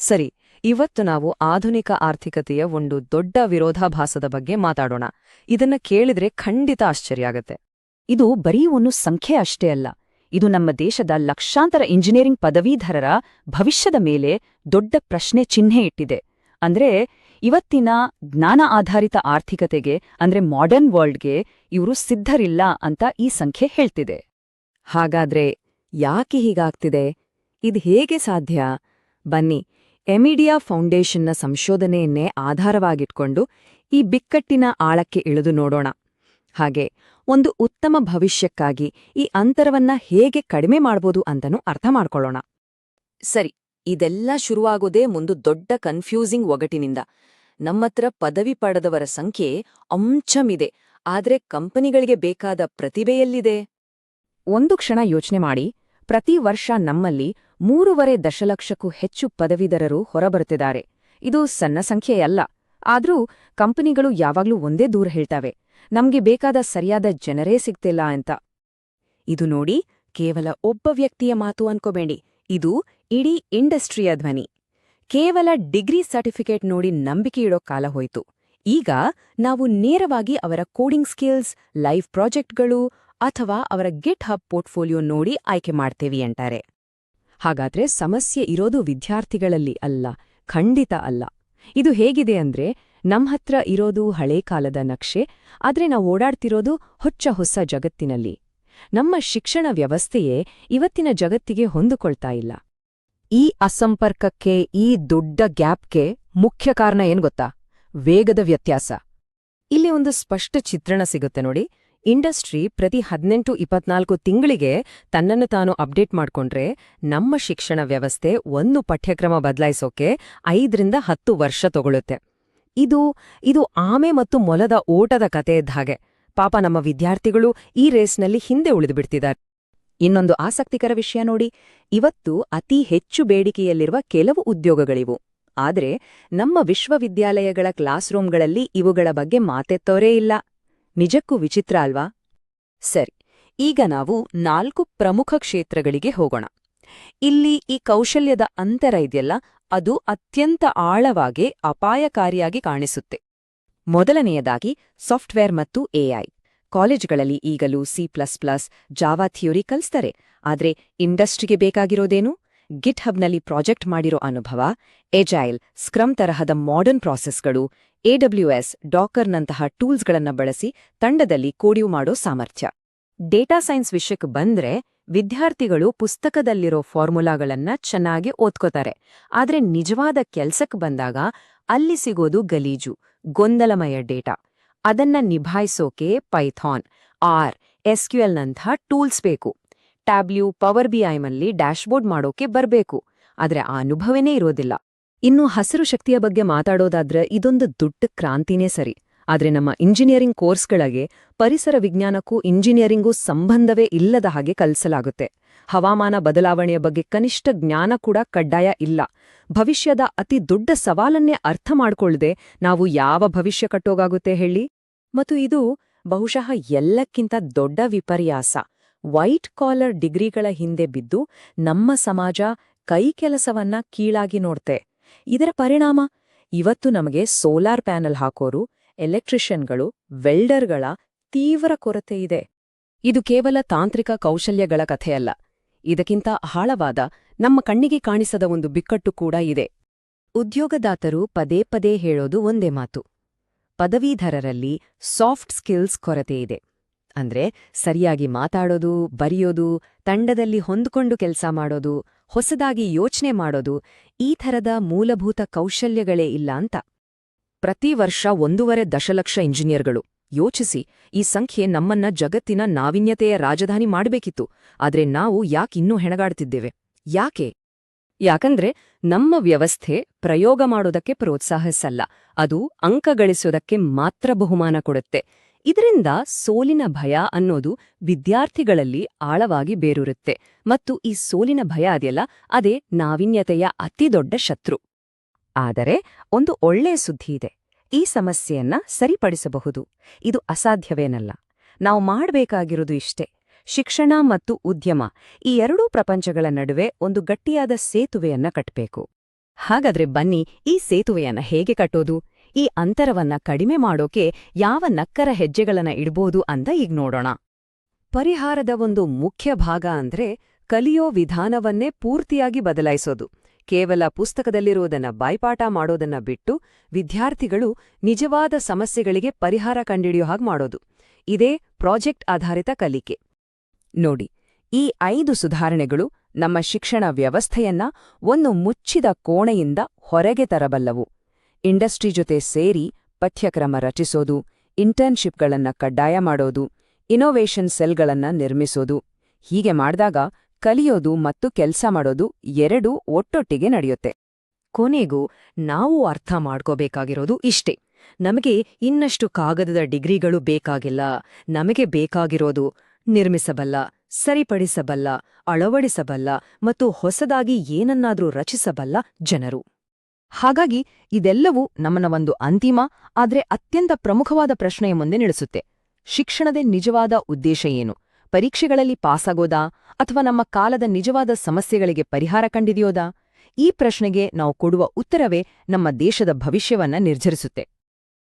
ಸರಿ, ಇವತ್ತು ನಾವು ಆಧುನಿಕ ಆರ್ಥಿಕತೆಯ ಒಂದು ದೊಡ್ಡ ವಿರೋಧಾಭಾಸದ ಬಗ್ಗೆ ಮಾತಾಡೋಣ. ಇದನ್ನ ಕೇಳಿದ್ರೆ ಖಂಡಿತ ಆಶ್ಚರ್ಯ ಆಗತ್ತೆ. ಇದು ಬರೀ ಒಂದು ಸಂಖ್ಯೆ ಅಷ್ಟೇ ಅಲ್ಲ, ಇದು ನಮ್ಮ ದೇಶದ ಲಕ್ಷಾಂತರ ಇಂಜಿನಿಯರಿಂಗ್ ಪದವೀಧರರ ಭವಿಷ್ಯದ ಮೇಲೆ ದೊಡ್ಡ ಪ್ರಶ್ನೆ ಚಿಹ್ನೆ ಇಟ್ಟಿದೆ. ಅಂದ್ರೆ ಇವತ್ತಿನ ಜ್ಞಾನ ಆಧಾರಿತ ಆರ್ಥಿಕತೆಗೆ ಅಂದ್ರೆ ಮಾಡರ್ನ್ ವರ್ಲ್ಡ್ಗೆ ಇವರು ಸಿದ್ಧರಿಲ್ಲ ಅಂತ ಈ ಸಂಖ್ಯೆ ಹೇಳ್ತಿದೆ. ಹಾಗಾದ್ರೆ ಯಾಕೆ ಹೀಗಾಗ್ತಿದೆ? ಇದು ಹೇಗೆ ಸಾಧ್ಯ? ಬನ್ನಿ, ಎಮಿಡಿಯಾ ಫೌಂಡೇಶನ್ನ ಸಂಶೋಧನೆಯನ್ನೇ ಆಧಾರವಾಗಿಟ್ಕೊಂಡು ಈ ಬಿಕ್ಕಟ್ಟಿನ ಆಳಕ್ಕೆ ಇಳಿದು ನೋಡೋಣ. ಹಾಗೆ ಒಂದು ಉತ್ತಮ ಭವಿಷ್ಯಕ್ಕಾಗಿ ಈ ಅಂತರವನ್ನ ಹೇಗೆ ಕಡಿಮೆ ಮಾಡ್ಬೋದು ಅಂತನೂ ಅರ್ಥ ಮಾಡ್ಕೊಳ್ಳೋಣ. ಸರಿ, ಇದೆಲ್ಲ ಶುರುವಾಗೋದೇ ಒಂದು ದೊಡ್ಡ ಕನ್ಫ್ಯೂಸಿಂಗ್ ಒಗಟಿನಿಂದ. ನಮ್ಮತ್ರ ಪದವಿ ಪಡೆದವರ ಸಂಖ್ಯೆ ಅಂಚಮಿದೆ, ಆದ್ರೆ ಕಂಪನಿಗಳಿಗೆ ಬೇಕಾದ ಪ್ರತಿಭೆಯಲ್ಲಿದೆ? ಒಂದು ಕ್ಷಣ ಯೋಚನೆ ಮಾಡಿ. ಪ್ರತಿ ವರ್ಷ ನಮ್ಮಲ್ಲಿ 3.5 ದಶಲಕ್ಷಕ್ಕೂ ಹೆಚ್ಚು ಪದವೀಧರರು ಹೊರಬರುತ್ತಿದ್ದಾರೆ. ಇದು ಸಣ್ಣ ಸಂಖ್ಯೆಯಲ್ಲ. ಆದ್ರೂ ಕಂಪನಿಗಳು ಯಾವಾಗ್ಲೂ ಒಂದೇ ದೂರ ಹೇಳ್ತಾವೆ, ನಮ್ಗೆ ಬೇಕಾದ ಸರಿಯಾದ ಜನರೇ ಸಿಗ್ತಿಲ್ಲ ಅಂತ. ಇದು ನೋಡಿ, ಕೇವಲ ಒಬ್ಬ ವ್ಯಕ್ತಿಯ ಮಾತು ಅನ್ಕೋಬೇಡಿ, ಇದು ಇಡೀ ಇಂಡಸ್ಟ್ರಿಯ ಧ್ವನಿ. ಕೇವಲ ಡಿಗ್ರಿ ಸರ್ಟಿಫಿಕೇಟ್ ನೋಡಿ ನಂಬಿಕೆ ಇಡೋ ಕಾಲ ಹೋಯ್ತು. ಈಗ ನಾವು ನೇರವಾಗಿ ಅವರ ಕೋಡಿಂಗ್ ಸ್ಕಿಲ್ಸ್, ಲೈವ್ ಪ್ರಾಜೆಕ್ಟ್ಗಳು ಅಥವಾ ಅವರ ಗಿಟ್ ಹಬ್ ಪೋರ್ಟ್ಫೋಲಿಯೋ ನೋಡಿ ಆಯ್ಕೆ ಮಾಡ್ತೇವೆ ಅಂತಾರೆ. ಹಾಗಾದ್ರೆ ಸಮಸ್ಯೆ ಇರೋದು ವಿದ್ಯಾರ್ಥಿಗಳಲ್ಲಿ ಅಲ್ಲ, ಖಂಡಿತ ಅಲ್ಲ. ಇದು ಹೇಗಿದೆ ಅಂದ್ರೆ, ನಮ್ಹತ್ರ ಇರೋದು ಹಳೇ ಕಾಲದ ನಕ್ಷೆ, ಆದ್ರೆ ನಾವು ಓಡಾಡ್ತಿರೋದು ಹೊಸ ಜಗತ್ತಿನಲ್ಲಿ. ನಮ್ಮ ಶಿಕ್ಷಣ ವ್ಯವಸ್ಥೆಯೇ ಇವತ್ತಿನ ಜಗತ್ತಿಗೆ ಹೊಂದಿಕೊಳ್ತಾ ಇಲ್ಲ. ಈ ಅಸಂಪರ್ಕಕ್ಕೆ, ಈ ದೊಡ್ಡ ಗ್ಯಾಪ್ಗೆ ಮುಖ್ಯ ಕಾರಣ ಏನ್ ಗೊತ್ತಾ? ವೇಗದ ವ್ಯತ್ಯಾಸ. ಇಲ್ಲಿ ಒಂದು ಸ್ಪಷ್ಟ ಚಿತ್ರಣ ಸಿಗುತ್ತೆ ನೋಡಿ. ಇಂಡಸ್ಟ್ರಿ ಪ್ರತಿ 18-24 ತಿಂಗಳಿಗೆ ತನ್ನನ್ನು ತಾನು ಅಪ್ಡೇಟ್ ಮಾಡ್ಕೊಂಡ್ರೆ, ನಮ್ಮ ಶಿಕ್ಷಣ ವ್ಯವಸ್ಥೆ ಒಂದು ಪಠ್ಯಕ್ರಮ ಬದಲಾಯಿಸೋಕೆ 5-10 ವರ್ಷ ತಗೊಳುತ್ತೆ. ಇದು ಆಮೆ ಮತ್ತು ಮೊಲದ ಓಟದ ಕತೆ ಇದ್ದ ಹಾಗೆ. ಪಾಪ ನಮ್ಮ ವಿದ್ಯಾರ್ಥಿಗಳು ಈ ರೇಸ್ನಲ್ಲಿ ಹಿಂದೆ ಉಳಿದುಬಿಡ್ತಿದ್ದಾರೆ. ಇನ್ನೊಂದು ಆಸಕ್ತಿಕರ ವಿಷಯ ನೋಡಿ, ಇವತ್ತು ಅತಿ ಹೆಚ್ಚು ಬೇಡಿಕೆಯಲ್ಲಿರುವ ಕೆಲವು ಉದ್ಯೋಗಗಳಿವು. ಆದ್ರೆ ನಮ್ಮ ವಿಶ್ವವಿದ್ಯಾಲಯಗಳ ಕ್ಲಾಸ್ರೂಮ್ಗಳಲ್ಲಿ ಇವುಗಳ ಬಗ್ಗೆ ಮಾತೆತ್ತೋರೇ ಇಲ್ಲ. ನಿಜಕ್ಕೂ ವಿಚಿತ್ರ ಅಲ್ವಾ? ಸರಿ, ಈಗ ನಾವು 4 ಪ್ರಮುಖ ಕ್ಷೇತ್ರಗಳಿಗೆ ಹೋಗೋಣ. ಇಲ್ಲಿ ಈ ಕೌಶಲ್ಯದ ಅಂತರ ಇದೆಯಲ್ಲ, ಅದು ಅತ್ಯಂತ ಆಳವಾಗಿ ಅಪಾಯಕಾರಿಯಾಗಿ ಕಾಣಿಸುತ್ತೆ. ಮೊದಲನೆಯದಾಗಿ ಸಾಫ್ಟ್ವೇರ್ ಮತ್ತು ಎಐ. ಕಾಲೇಜುಗಳಲ್ಲಿ ಈಗಲೂ C++, ಜಾವಾ ಥಿಯೋರಿ ಕಲಿಸ್ತಾರೆ. ಆದ್ರೆ ಇಂಡಸ್ಟ್ರಿಗೆ ಬೇಕಾಗಿರೋದೇನು? ಗಿಟ್ ಹಬ್ನಲ್ಲಿ ಪ್ರಾಜೆಕ್ಟ್ ಮಾಡಿರೋ ಅನುಭವ, ಎಜೈಲ್, ಸ್ಕ್ರಮ್ ತರಹದ ಮಾಡರ್ನ್ ಪ್ರಾಸೆಸ್ಗಳು, AWS, ಡಾಕರ್ನಂತಹ ಟೂಲ್ಸ್ಗಳನ್ನ ಬಳಸಿ ತಂಡದಲ್ಲಿ ಕೋಡಿಯು ಮಾಡೋ ಸಾಮರ್ಥ್ಯ. ಡೇಟಾ ಸೈನ್ಸ್ ವಿಷಯಕ್ಕೆ ಬಂದ್ರೆ, ವಿದ್ಯಾರ್ಥಿಗಳು ಪುಸ್ತಕದಲ್ಲಿರೋ ಫಾರ್ಮುಲಾಗಳನ್ನ ಚೆನ್ನಾಗಿ ಓದ್ಕೋತಾರೆ. ಆದ್ರೆ ನಿಜವಾದ ಕೆಲ್ಸಕ್ಕೆ ಬಂದಾಗ ಅಲ್ಲಿ ಸಿಗೋದು ಗಲೀಜು, ಗೊಂದಲಮಯ ಡೇಟಾ. ಅದನ್ನ ನಿಭಾಯಿಸೋಕೆ ಪೈಥಾನ್, ಆರ್, SQLನಂಥ ಟೂಲ್ಸ್ ಬೇಕು. ಟ್ಯಾಬ್ಲ್ಯೂ, ಪವರ್ BIನಲ್ಲಿ ಡ್ಯಾಶ್ಬೋರ್ಡ್ ಮಾಡೋಕೆ ಬರ್ಬೇಕು. ಆದ್ರೆ ಆ ಅನುಭವನೇ ಇರೋದಿಲ್ಲ. ಇನ್ನು ಹಸಿರು ಶಕ್ತಿಯ ಬಗ್ಗೆ ಮಾತಾಡೋದಾದ್ರೆ ಇದೊಂದು ದೊಡ್ಡ ಕ್ರಾಂತಿನೇ ಸರಿ. ಆದ್ರೆ ನಮ್ಮ ಇಂಜಿನಿಯರಿಂಗ್ ಕೋರ್ಸ್ಗಳಿಗೆ ಪರಿಸರ ವಿಜ್ಞಾನಕ್ಕೂ ಇಂಜಿನಿಯರಿಂಗೂ ಸಂಬಂಧವೇ ಇಲ್ಲದ ಹಾಗೆ ಕಲಿಸಲಾಗುತ್ತೆ. ಹವಾಮಾನ ಬದಲಾವಣೆಯ ಬಗ್ಗೆ ಕನಿಷ್ಠ ಜ್ಞಾನ ಕೂಡ ಕಡ್ಡಾಯ ಇಲ್ಲ. ಭವಿಷ್ಯದ ಅತಿ ದೊಡ್ಡ ಸವಾಲನ್ನೇ ಅರ್ಥ ಮಾಡ್ಕೊಳ್ಳದೆ ನಾವು ಯಾವ ಭವಿಷ್ಯ ಕಟ್ಟೋಗಾಗುತ್ತೆ ಹೇಳಿ? ಮತ್ತು ಇದು ಬಹುಶಃ ಎಲ್ಲಕ್ಕಿಂತ ದೊಡ್ಡ ವಿಪರ್ಯಾಸ. ವೈಟ್ ಕಾಲರ್ ಡಿಗ್ರಿಗಳ ಹಿಂದೆ ಬಿದ್ದು ನಮ್ಮ ಸಮಾಜ ಕೈಕೆಲಸವನ್ನ ಕೀಳಾಗಿ ನೋಡ್ತೆ. ಇದರ ಪರಿಣಾಮ ಇವತ್ತು ನಮಗೆ ಸೋಲಾರ್ ಪ್ಯಾನೆಲ್ ಹಾಕೋರು, ಎಲೆಕ್ಟ್ರಿಷಿಯನ್ಗಳು, ವೆಲ್ಡರ್ಗಳ ತೀವ್ರ ಕೊರತೆ ಇದೆ. ಇದು ಕೇವಲ ತಾಂತ್ರಿಕ ಕೌಶಲ್ಯಗಳ ಕಥೆಯಲ್ಲ. ಇದಕ್ಕಿಂತ ಆಳವಾದ, ನಮ್ಮ ಕಣ್ಣಿಗೆ ಕಾಣಿಸದ ಒಂದು ಬಿಕ್ಕಟ್ಟು ಕೂಡ ಇದೆ. ಉದ್ಯೋಗದಾತರು ಪದೇ ಪದೇ ಹೇಳೋದು ಒಂದೇ ಮಾತು: ಪದವೀಧರರಲ್ಲಿ ಸಾಫ್ಟ್ ಸ್ಕಿಲ್ಸ್ ಕೊರತೆಯಿದೆ. ಅಂದ್ರೆ ಸರಿಯಾಗಿ ಮಾತಾಡೋದು, ಬರೆಯೋದು, ತಂಡದಲ್ಲಿ ಹೊಂದ್ಕೊಂಡು ಕೆಲಸ ಮಾಡೋದು, ಹೊಸದಾಗಿ ಯೋಚನೆ ಮಾಡೋದು, ಈ ಥರದ ಮೂಲಭೂತ ಕೌಶಲ್ಯಗಳೇ ಇಲ್ಲ ಅಂತ. ಪ್ರತಿ ವರ್ಷ 1.5 ದಶಲಕ್ಷ ಇಂಜಿನಿಯರ್ಗಳು. ಯೋಚಿಸಿ, ಈ ಸಂಖ್ಯೆ ನಮ್ಮನ್ನ ಜಗತ್ತಿನ ನಾವೀನ್ಯತೆಯ ರಾಜಧಾನಿ ಮಾಡಬೇಕಿತ್ತು. ಆದ್ರೆ ನಾವು ಯಾಕಿನ್ನೂ ಹೆಣಗಾಡ್ತಿದ್ದೇವೆ? ಯಾಕೆ? ಯಾಕಂದ್ರೆ ನಮ್ಮ ವ್ಯವಸ್ಥೆ ಪ್ರಯೋಗ ಮಾಡೋದಕ್ಕೆ ಪ್ರೋತ್ಸಾಹಿಸಲ್ಲ, ಅದು ಅಂಕ ಗಳಿಸೋದಕ್ಕೆ ಮಾತ್ರ ಬಹುಮಾನ ಕೊಡುತ್ತೆ. ಇದರಿಂದ ಸೋಲಿನ ಭಯ ಅನ್ನೋದು ವಿದ್ಯಾರ್ಥಿಗಳಲ್ಲಿ ಆಳವಾಗಿ ಬೇರೂರುತ್ತೆ. ಮತ್ತು ಈ ಸೋಲಿನ ಭಯ ಅದೆಯಲ್ಲ, ಅದೇ ನಾವೀನ್ಯತೆಯ ಅತಿದೊಡ್ಡ ಶತ್ರು. ಆದರೆ ಒಂದು ಒಳ್ಳೆಯ ಸುದ್ದಿ ಇದೆ. ಈ ಸಮಸ್ಯೆಯನ್ನ ಸರಿಪಡಿಸಬಹುದು. ಇದು ಅಸಾಧ್ಯವೇನಲ್ಲ. ನಾವು ಮಾಡಬೇಕಾಗಿರೋದು ಇಷ್ಟೇ: ಶಿಕ್ಷಣ ಮತ್ತು ಉದ್ಯಮ, ಈ ಎರಡೂ ಪ್ರಪಂಚಗಳ ನಡುವೆ ಒಂದು ಗಟ್ಟಿಯಾದ ಸೇತುವೆಯನ್ನ ಕಟ್ಟಬೇಕು. ಹಾಗಾದ್ರೆ ಬನ್ನಿ, ಈ ಸೇತುವೆಯನ್ನ ಹೇಗೆ ಕಟ್ಟೋದು, ಈ ಅಂತರವನ್ನ ಕಡಿಮೆ ಮಾಡೋಕೆ ಯಾವ ನಕ್ಕರ ಹೆಜ್ಜೆಗಳನ್ನ ಇಡ್ಬೋದು ಅಂತ ಈಗ ನೋಡೋಣ. ಪರಿಹಾರದ ಒಂದು ಮುಖ್ಯ ಭಾಗ ಅಂದ್ರೆ ಕಲಿಯೋ ವಿಧಾನವನ್ನೇ ಪೂರ್ತಿಯಾಗಿ ಬದಲಾಯಿಸೋದು. ಕೇವಲ ಪುಸ್ತಕದಲ್ಲಿರುವುದನ್ನ ಬಾಯ್ಪಾಠ ಮಾಡೋದನ್ನ ಬಿಟ್ಟು ವಿದ್ಯಾರ್ಥಿಗಳು ನಿಜವಾದ ಸಮಸ್ಯೆಗಳಿಗೆ ಪರಿಹಾರ ಕಂಡಿಡಿಯೋ ಹಾಗೆ ಮಾಡೋದು. ಇದೇ ಪ್ರಾಜೆಕ್ಟ್ ಆಧಾರಿತ ಕಲಿಕೆ. ನೋಡಿ, ಈ 5 ಸುಧಾರಣೆಗಳು ನಮ್ಮ ಶಿಕ್ಷಣ ವ್ಯವಸ್ಥೆಯನ್ನ ಒಂದು ಮುಚ್ಚಿದ ಕೋಣೆಯಿಂದ ಹೊರಗೆ ತರಬಲ್ಲವು. ಇಂಡಸ್ಟ್ರಿ ಜೊತೆ ಸೇರಿ ಪಠ್ಯಕ್ರಮ ರಚಿಸೋದು, ಇಂಟರ್ನ್ಶಿಪ್ಗಳನ್ನ ಕಡ್ಡಾಯ ಮಾಡೋದು, ಇನ್ನೋವೇಷನ್ ಸೆಲ್ಗಳನ್ನ ನಿರ್ಮಿಸೋದು. ಹೀಗೆ ಮಾಡಿದಾಗ ಕಲಿಯೋದು ಮತ್ತು ಕೆಲ್ಸ ಮಾಡೋದು ಎರಡೂ ಒಟ್ಟೊಟ್ಟಿಗೆ ನಡೆಯುತ್ತೆ. ಕೊನೆಗೂ ನಾವು ಅರ್ಥ ಮಾಡ್ಕೋಬೇಕಾಗಿರೋದು ಇಷ್ಟೇ: ನಮಗೆ ಇನ್ನಷ್ಟು ಕಾಗದದ ಡಿಗ್ರಿಗಳು ಬೇಕಾಗಿಲ್ಲ. ನಮಗೆ ಬೇಕಾಗಿರೋದು ನಿರ್ಮಿಸಬಲ್ಲ, ಸರಿಪಡಿಸಬಲ್ಲ, ಅಳವಡಿಸಬಲ್ಲ ಮತ್ತು ಹೊಸದಾಗಿ ಏನನ್ನಾದ್ರೂ ರಚಿಸಬಲ್ಲ ಜನರು. ಹಾಗಾಗಿ ಇದೆಲ್ಲವೂ ನಮ್ಮನ್ನ ಒಂದು ಅಂತಿಮ ಆದ್ರೆ ಅತ್ಯಂತ ಪ್ರಮುಖವಾದ ಪ್ರಶ್ನೆಯ ಮುಂದೆ ನಿಲ್ಲಿಸುತ್ತೆ. ಶಿಕ್ಷಣದ ನಿಜವಾದ ಉದ್ದೇಶ ಏನು? ಪರೀಕ್ಷೆಗಳಲ್ಲಿ ಪಾಸಾಗೋದಾ ಅಥವಾ ನಮ್ಮ ಕಾಲದ ನಿಜವಾದ ಸಮಸ್ಯೆಗಳಿಗೆ ಪರಿಹಾರ ಕಂಡಿದೆಯೋದಾ? ಈ ಪ್ರಶ್ನೆಗೆ ನಾವು ಕೊಡುವ ಉತ್ತರವೇ ನಮ್ಮ ದೇಶದ ಭವಿಷ್ಯವನ್ನ ನಿರ್ಧರಿಸುತ್ತೆ.